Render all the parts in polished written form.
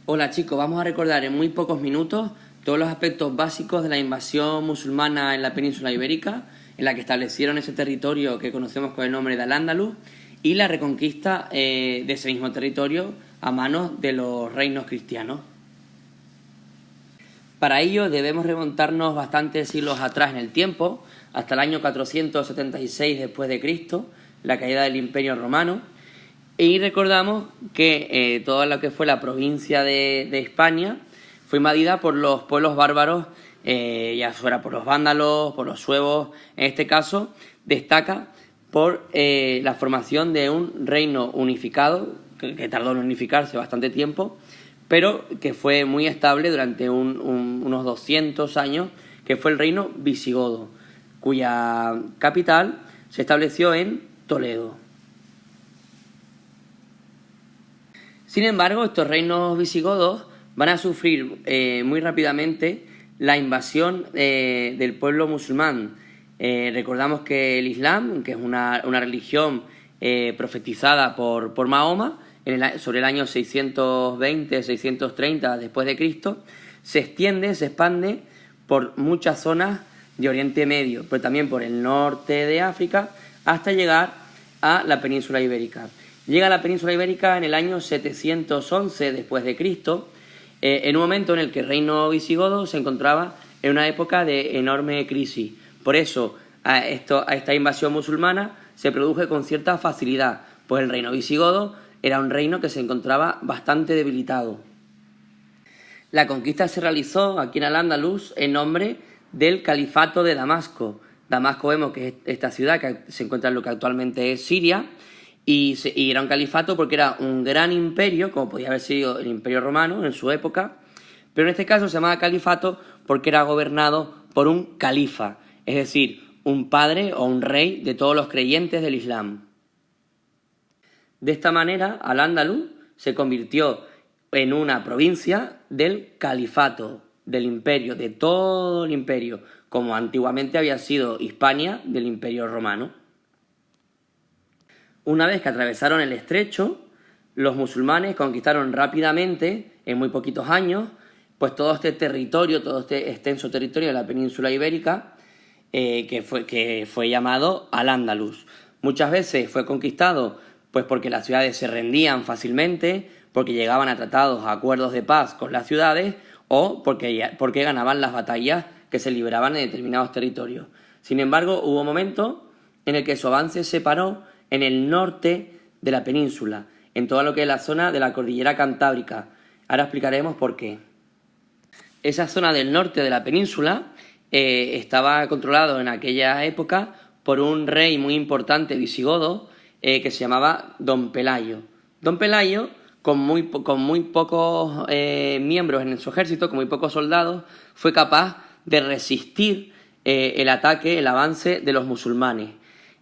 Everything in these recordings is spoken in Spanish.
Hola chicos, vamos a recordar en muy pocos minutos todos los aspectos básicos de la invasión musulmana en la península ibérica, en la que establecieron ese territorio que conocemos con el nombre de Al-Ándalus, y la reconquista de ese mismo territorio a manos de los reinos cristianos. Para ello debemos remontarnos bastantes siglos atrás en el tiempo, hasta el año 476 después de Cristo, la caída del Imperio Romano. Y recordamos que toda lo que fue la provincia de España fue invadida por los pueblos bárbaros, ya fuera por los vándalos, por los suevos. En este caso destaca por la formación de un reino unificado, que tardó en unificarse bastante tiempo, pero que fue muy estable durante unos 200 años, que fue el reino visigodo, cuya capital se estableció en Toledo. Sin embargo, estos reinos visigodos van a sufrir muy rápidamente la invasión del pueblo musulmán. Recordamos que el Islam, que es una religión profetizada por Mahoma sobre el año 620-630 después de Cristo, se expande por muchas zonas de Oriente Medio, pero también por el norte de África, hasta llegar a la península ibérica. Llega a la península ibérica en el año 711 después de Cristo, en un momento en el que el reino visigodo se encontraba en una época de enorme crisis. Por eso a esta invasión musulmana se produjo con cierta facilidad, pues el reino visigodo era un reino que se encontraba bastante debilitado. La conquista se realizó aquí en Al-Ándalus en nombre del Califato de Damasco. Damasco vemos que es esta ciudad que se encuentra en lo que actualmente es Siria, y era un califato porque era un gran imperio, como podía haber sido el Imperio Romano en su época, pero en este caso se llamaba califato porque era gobernado por un califa, es decir, un padre o un rey de todos los creyentes del Islam. De esta manera, Al-Ándalus se convirtió en una provincia del califato, del imperio, de todo el imperio, como antiguamente había sido Hispania del Imperio Romano. Una vez que atravesaron el estrecho, los musulmanes conquistaron rápidamente, en muy poquitos años, pues todo este territorio, todo este extenso territorio de la península ibérica, que fue llamado Al-Ándalus. Muchas veces fue conquistado pues porque las ciudades se rendían fácilmente, porque llegaban a tratados, a acuerdos de paz con las ciudades, o porque ganaban las batallas que se libraban en determinados territorios. Sin embargo, hubo momentos en el que su avance se paró en el norte de la península, en toda lo que es la zona de la cordillera Cantábrica. Ahora explicaremos por qué. Esa zona del norte de la península estaba controlado en aquella época por un rey muy importante visigodo que se llamaba Don Pelayo. Don Pelayo, con muy pocos miembros en su ejército, con muy pocos soldados, fue capaz de resistir el ataque, el avance de los musulmanes.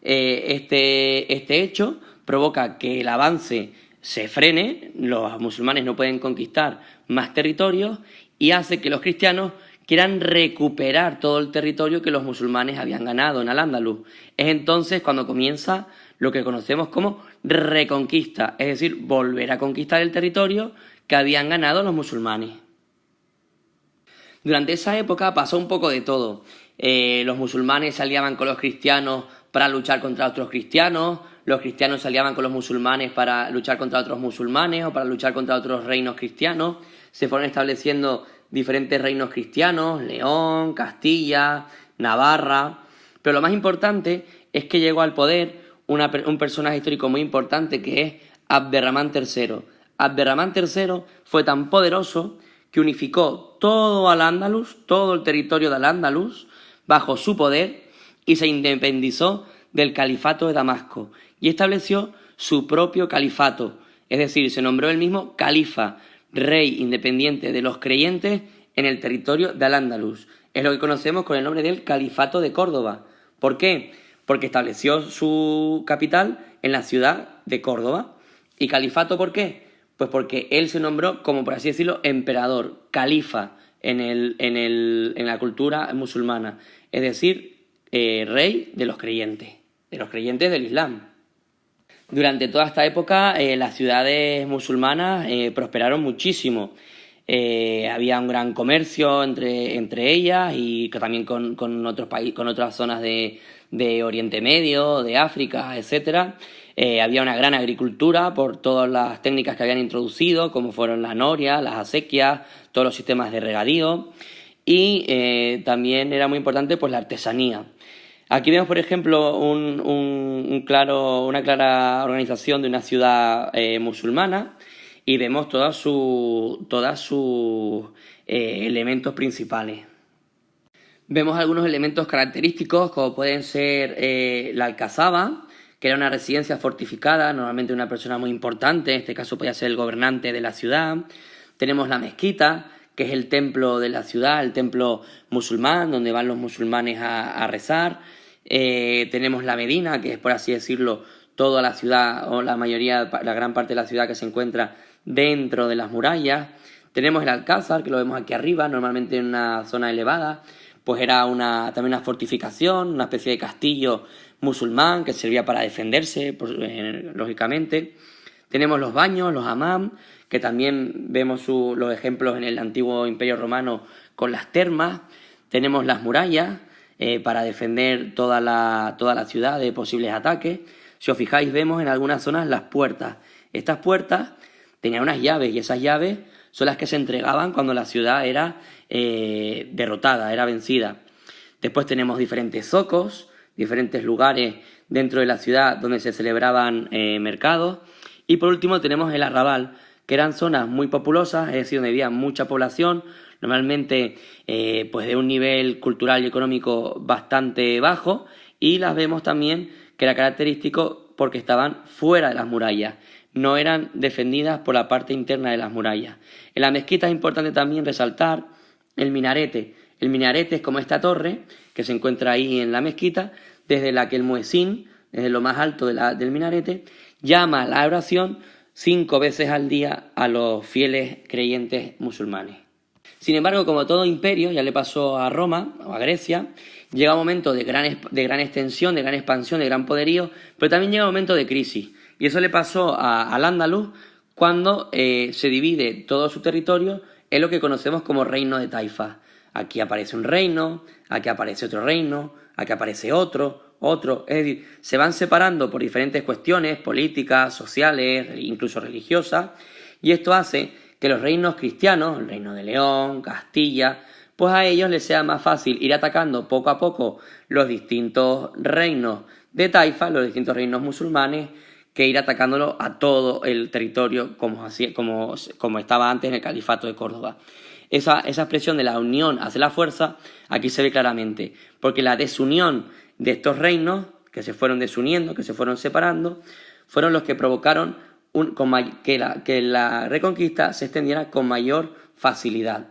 Este hecho provoca que el avance se frene, los musulmanes no pueden conquistar más territorios, y hace que los cristianos quieran recuperar todo el territorio que los musulmanes habían ganado en Al-Ándalus. Es entonces cuando comienza lo que conocemos como reconquista, es decir, volver a conquistar el territorio que habían ganado los musulmanes. Durante esa época pasó un poco de todo. Los musulmanes se aliaban con los cristianos para luchar contra otros cristianos, los cristianos se aliaban con los musulmanes para luchar contra otros musulmanes o para luchar contra otros reinos cristianos. Se fueron estableciendo diferentes reinos cristianos, León, Castilla, Navarra, pero lo más importante es que llegó al poder un personaje histórico muy importante que es Abderramán III. Abderramán III fue tan poderoso que unificó todo Al-Ándalus, todo el territorio de Al-Ándalus, bajo su poder, y se independizó del califato de Damasco y estableció su propio califato, es decir, se nombró él mismo califa, rey independiente de los creyentes en el territorio de Al-Ándalus. Es lo que conocemos con el nombre del Califato de Córdoba. ¿Por qué? Porque estableció su capital en la ciudad de Córdoba. ¿Y califato por qué? Pues porque él se nombró, como por así decirlo, emperador, califa en la cultura musulmana, es decir, rey de los creyentes del Islam. Durante toda esta época las ciudades musulmanas prosperaron muchísimo. Había un gran comercio entre ellas y también con otros países, con otras zonas de Oriente Medio, de África, etcétera. Había una gran agricultura por todas las técnicas que habían introducido, como fueron la noria, las acequias, todos los sistemas de regadío, y también era muy importante pues la artesanía. Aquí vemos, por ejemplo, una clara organización de una ciudad musulmana y vemos todos sus elementos principales. Vemos algunos elementos característicos, como pueden ser la alcazaba, que era una residencia fortificada, normalmente una persona muy importante, en este caso podía ser el gobernante de la ciudad. Tenemos la mezquita, que es el templo de la ciudad, el templo musulmán, donde van los musulmanes a rezar. Tenemos la Medina, que es, por así decirlo, toda la ciudad, o la gran parte de la ciudad que se encuentra dentro de las murallas. Tenemos el Alcázar, que lo vemos aquí arriba, normalmente en una zona elevada, pues era también una fortificación, una especie de castillo musulmán que servía para defenderse, lógicamente. Tenemos los baños, los hammam, que también vemos los ejemplos en el antiguo Imperio Romano con las termas. Tenemos las murallas para defender toda la ciudad de posibles ataques. Si os fijáis, vemos en algunas zonas las puertas. Estas puertas tenían unas llaves y esas llaves son las que se entregaban cuando la ciudad era derrotada, era vencida. Después tenemos diferentes zocos, diferentes lugares dentro de la ciudad donde se celebraban mercados. Y por último tenemos el arrabal, que eran zonas muy populosas, es decir, donde había mucha población, normalmente pues de un nivel cultural y económico bastante bajo, y las vemos también que era característico porque estaban fuera de las murallas, no eran defendidas por la parte interna de las murallas. En la mezquita es importante también resaltar el minarete. El minarete es como esta torre que se encuentra ahí en la mezquita, desde la que el muezín, desde lo más alto del minarete, llama a la oración 5 veces al día a los fieles creyentes musulmanes. Sin embargo, como todo imperio, ya le pasó a Roma o a Grecia, llega un momento de gran extensión, de gran expansión, de gran poderío, pero también llega un momento de crisis. Y eso le pasó al Andalus cuando se divide todo su territorio en lo que conocemos como reino de taifas. Aquí aparece un reino, aquí aparece otro reino, aquí aparece otro, es decir, se van separando por diferentes cuestiones políticas, sociales, incluso religiosas, y esto hace que los reinos cristianos, el reino de León, Castilla, pues a ellos les sea más fácil ir atacando poco a poco los distintos reinos de taifa, los distintos reinos musulmanes, que ir atacándolo a todo el territorio como estaba antes en el califato de Córdoba. Esa expresión de la unión hace la fuerza, aquí se ve claramente, porque la desunión de estos reinos, que se fueron desuniendo, que se fueron separando, fueron los que provocaron que la reconquista se extendiera con mayor facilidad.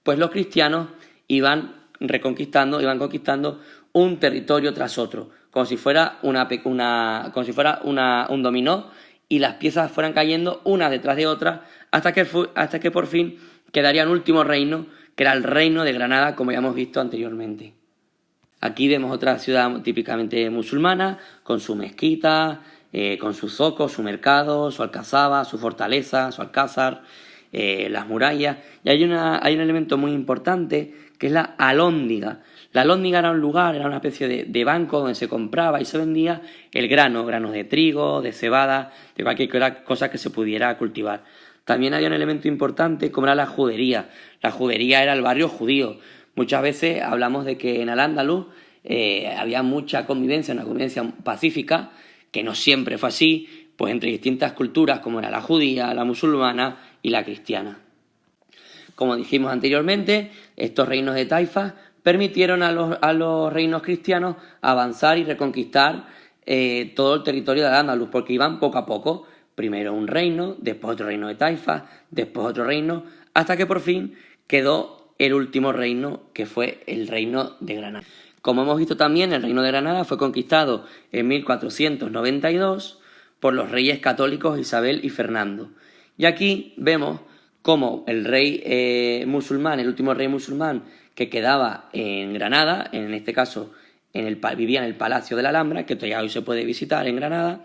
Pues los cristianos iban conquistando un territorio tras otro, como si fuera un dominó, y las piezas fueran cayendo una detrás de otra hasta que por fin quedaría un último reino, que era el reino de Granada, como ya hemos visto anteriormente. Aquí vemos otra ciudad típicamente musulmana, con su mezquita, con sus zocos, su mercado, su alcazaba, su fortaleza, su alcázar, las murallas. Y hay un elemento muy importante que es la alhóndiga. La alhóndiga era un lugar, era una especie de banco donde se compraba y se vendía el granos de trigo, de cebada, de cualquier cosa que se pudiera cultivar. También había un elemento importante como era la judería. La judería era el barrio judío. Muchas veces hablamos de que en Al-Ándalus había mucha convivencia, una convivencia pacífica, que no siempre fue así, pues entre distintas culturas como era la judía, la musulmana y la cristiana. Como dijimos anteriormente, estos reinos de taifas permitieron a los reinos cristianos avanzar y reconquistar todo el territorio de Al-Ándalus, porque iban poco a poco. Primero un reino, después otro reino de taifas, después otro reino, hasta que por fin quedó el último reino, que fue el reino de Granada. Como hemos visto también, el reino de Granada fue conquistado en 1492 por los reyes católicos Isabel y Fernando. Y aquí vemos cómo el rey musulmán, el último rey musulmán que quedaba en Granada, en este caso vivía en el Palacio de la Alhambra, que todavía hoy se puede visitar en Granada,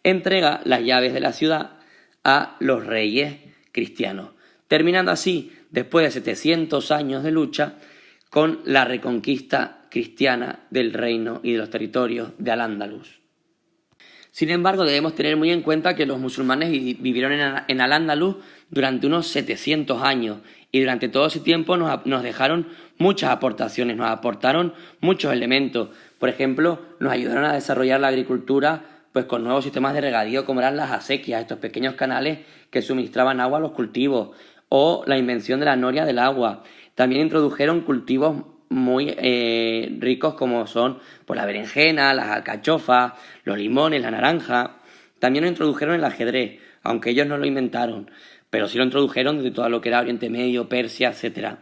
entrega las llaves de la ciudad a los reyes cristianos, terminando así, después de 700 años de lucha, con la reconquista cristiana del reino y de los territorios de Al-Ándalus. Sin embargo, debemos tener muy en cuenta que los musulmanes vivieron en Al-Ándalus durante unos 700 años y durante todo ese tiempo nos dejaron muchas aportaciones, nos aportaron muchos elementos. Por ejemplo, nos ayudaron a desarrollar la agricultura pues con nuevos sistemas de regadío como eran las acequias, estos pequeños canales que suministraban agua a los cultivos, o la invención de la noria del agua. También introdujeron cultivos muy ricos como son pues, la berenjena, las alcachofas, los limones, la naranja. También lo introdujeron el ajedrez, aunque ellos no lo inventaron, pero sí lo introdujeron desde todo lo que era Oriente Medio, Persia, etc.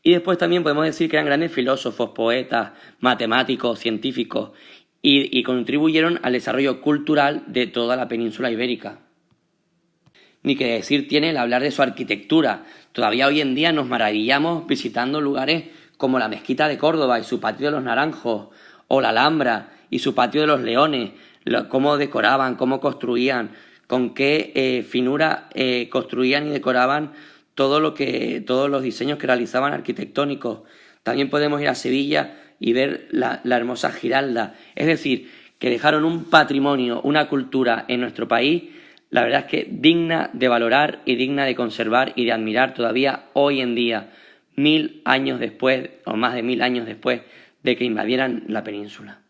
Y después también podemos decir que eran grandes filósofos, poetas, matemáticos, científicos y contribuyeron al desarrollo cultural de toda la península ibérica. Ni que decir tiene el hablar de su arquitectura. Todavía hoy en día nos maravillamos visitando lugares como la Mezquita de Córdoba y su Patio de los Naranjos, o la Alhambra y su Patio de los Leones, cómo decoraban, cómo construían, con qué finura construían y decoraban todos los diseños que realizaban arquitectónicos. También podemos ir a Sevilla y ver la hermosa Giralda. Es decir, que dejaron un patrimonio, una cultura en nuestro país, la verdad es que digna de valorar y digna de conservar y de admirar todavía hoy en día, 1000 años después, o más de 1000 años después de que invadieran la península.